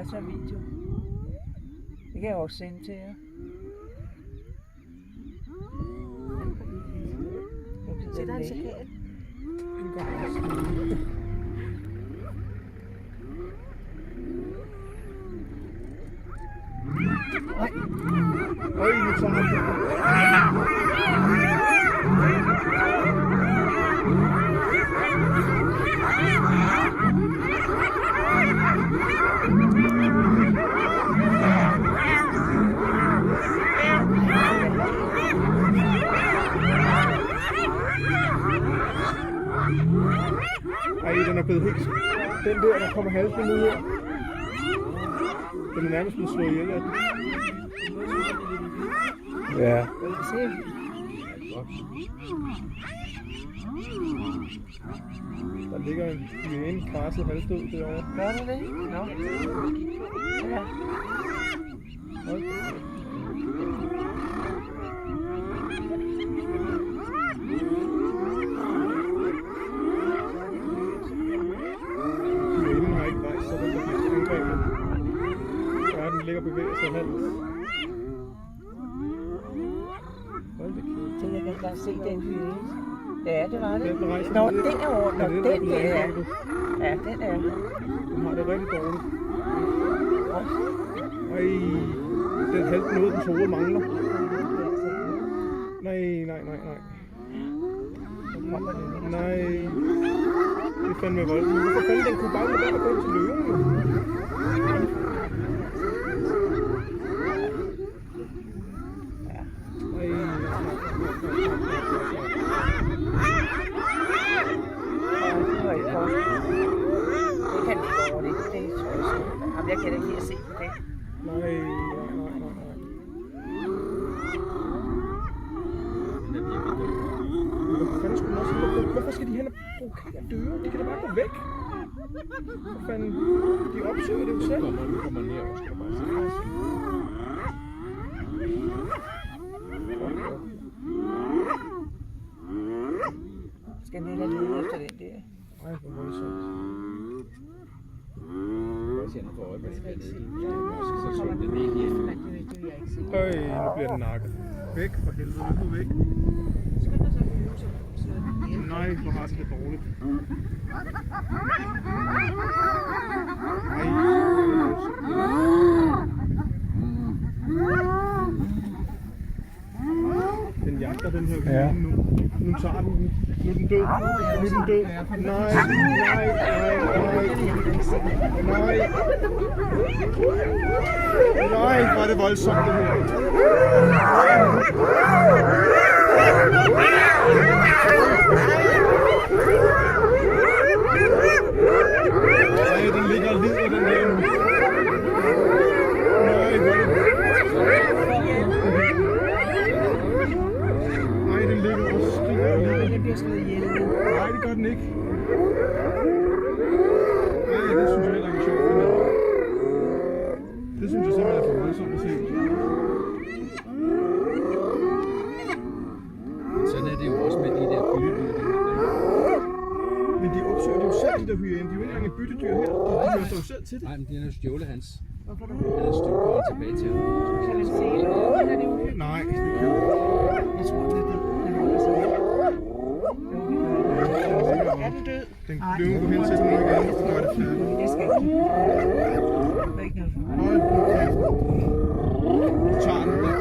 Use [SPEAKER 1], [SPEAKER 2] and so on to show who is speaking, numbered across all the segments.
[SPEAKER 1] masser af video. Det kan jeg også sende til jer.
[SPEAKER 2] Se, der er en sakal.
[SPEAKER 3] Nej. Øj, nu tager han det. Ej, den er blevet helt... Den der kommer halsen ud her. Den er nærmest blevet slået ihjel af den. Ja. Der ligger en hyæne krasset halvdød derovre.
[SPEAKER 1] Gør du det? Nå. Ja.
[SPEAKER 3] Okay. Hyænen har ikke rejst sig, den bliver angrebet. Ja, den ligger og bevæger sig halvt. Hold da kæft.
[SPEAKER 1] Så jeg kan da se den hyæne. Ja, det var det.
[SPEAKER 3] Den rejser
[SPEAKER 1] Nå,
[SPEAKER 3] sig lidt.
[SPEAKER 1] den er over. Nå,
[SPEAKER 3] Ja, den er
[SPEAKER 1] den
[SPEAKER 3] blevet
[SPEAKER 1] der.
[SPEAKER 3] angrebet.
[SPEAKER 1] Ja, den er.
[SPEAKER 3] Den har det rigtig dårligt. Ej, den halvt noget, den hoved mangler. Nej. Nej. Det er fandme voldsomt. Hvorfor fanden den kunne bare lade være at gå til løven?
[SPEAKER 1] Jeg kan ikke lide at se på det.
[SPEAKER 3] Nej. Hvorfor skal de hen og provokere døre? De kan da bare gå væk. Hvor fanden? De opsøger det jo selv.
[SPEAKER 4] Nu kommer ned og skal bare se.
[SPEAKER 1] Skal den hellere lede efter den der?
[SPEAKER 3] Ej, hvor voldsomt.
[SPEAKER 4] Jeg ser den for øje, hvad skal det? Så kommer den ned igen.
[SPEAKER 3] Nu bliver den nakket. Væk for helvede, nu væk. Nej, hvor har den det dårligt. Den jagter den her hyæne nu. Nu tager den den. Nu er den død. Nu er den død. Nej. Nej, hvor er det voldsomt det her. Nej, den ligger og lider, den der nu. Nej, hvor er det... Nej, den ligger og skriger og lider.
[SPEAKER 1] Den bliver slået ihjel.
[SPEAKER 3] Nej, det gør den ikke. Nej, det synes jeg heller ikke er sjovt. Det synes jeg simpelthen er for voldsomt at se.
[SPEAKER 4] Sådan er det jo også med de der byttedyr.
[SPEAKER 3] Men de opsøger det jo selv, de der hyæner. De er jo ikke engang et byttedyr her. De hører sig jo selv til det.
[SPEAKER 4] Nej, men det er jo stjålet hans.
[SPEAKER 1] Hvorfor du?
[SPEAKER 4] Han er stjålet tilbage til ham.
[SPEAKER 1] Kan man se det? Er det uhyggeligt?
[SPEAKER 3] Nej, det kan jeg ikke.
[SPEAKER 1] Jeg tror, den er død. Den holder sig væk. Er den død?
[SPEAKER 3] Den løven går hen til den igen, og gør det færdigt.
[SPEAKER 1] Det skal ikke. Det er ikke noget.
[SPEAKER 3] Hold nu kæft. Du tager den der.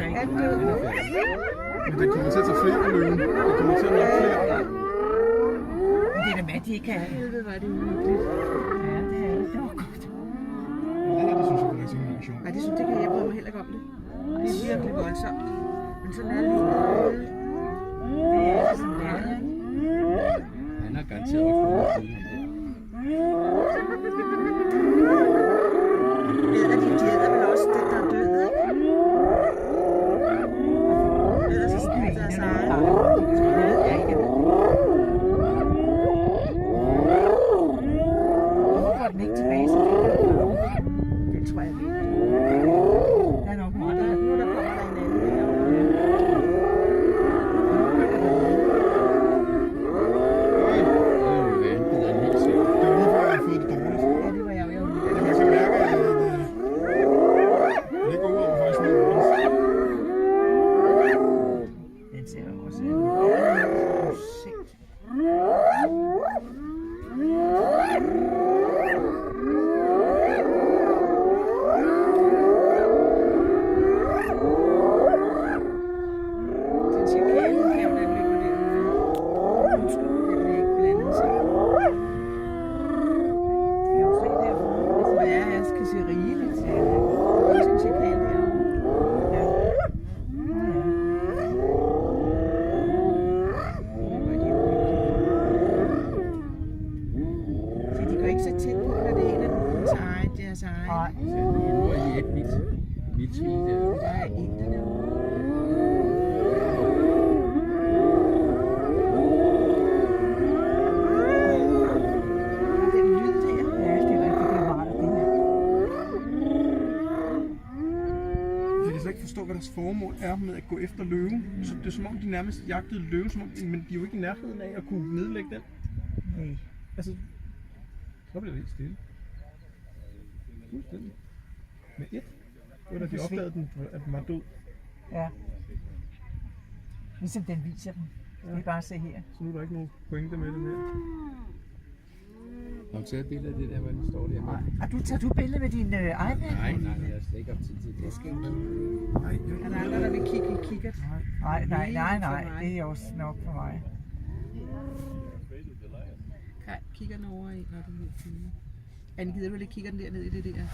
[SPEAKER 1] Er den død?
[SPEAKER 3] Men den kommer til at tage flere løven. Den kommer til at nok flere.
[SPEAKER 1] Men det er da hvad, de ikke kan. Helvede, var det uhyggeligt. Ja, det er det. Det var godt.
[SPEAKER 3] Men det her, det synes jeg faktisk ikke er sjovt.
[SPEAKER 2] Nej, det synes jeg ikke, jeg bryder mig heller ikke om det. Det er virkelig voldsomt. Men sådan er livet.
[SPEAKER 1] Det er sådan der.
[SPEAKER 4] Han har garanteret også fået siden ham der.
[SPEAKER 2] De æder vel også den, der er død, ikke? Ellers så spiser deres egen.
[SPEAKER 1] Det ved jeg ikke.
[SPEAKER 2] Den chikanehav, den løber derude. Undskyld, den vil ikke blande sig.
[SPEAKER 1] Kan du se derovre?
[SPEAKER 2] Ja, jeg skal se rigeligt. Der er også en chikane derovre.
[SPEAKER 1] Ja.
[SPEAKER 2] Så de går ikke så tæt på, når det er en af deres egen.
[SPEAKER 1] Nej.
[SPEAKER 4] Nu er I et vildsvin der.
[SPEAKER 2] Der er en derovre. Den lyd der.
[SPEAKER 1] Ja, det er rigtigt, det er meget det her.
[SPEAKER 3] Jeg kan slet ikke forstå, hvad deres formål er med at gå efter løven. Så det er som om, de nærmest jagtede løven, men de er jo ikke i nærheden af at kunne nedlægge den.
[SPEAKER 1] Nej.
[SPEAKER 3] Altså,
[SPEAKER 4] Så bliver det helt stille.
[SPEAKER 3] fuldstændig. Med et. Det var da de opdagede den, at den var død.
[SPEAKER 1] Ja. Ligesom den viser dem. Det er bare at se her.
[SPEAKER 3] Så nu er der ikke nogen pointe med det mere.
[SPEAKER 4] Har du taget et billede af det der, hvor den står der?
[SPEAKER 1] Nej. Og tager du billede med din iPad?
[SPEAKER 4] Nej, jeg har slet ikke haft tid til det.
[SPEAKER 2] Jeg skal ikke.
[SPEAKER 3] Nej,
[SPEAKER 2] Er der andre, der vil kigge i kikkert?
[SPEAKER 1] Nej. Det er også nok for mig.
[SPEAKER 2] Kaj, kigger den over i, når du vil filme. Anne, gider du lige kigger den der ned i det der?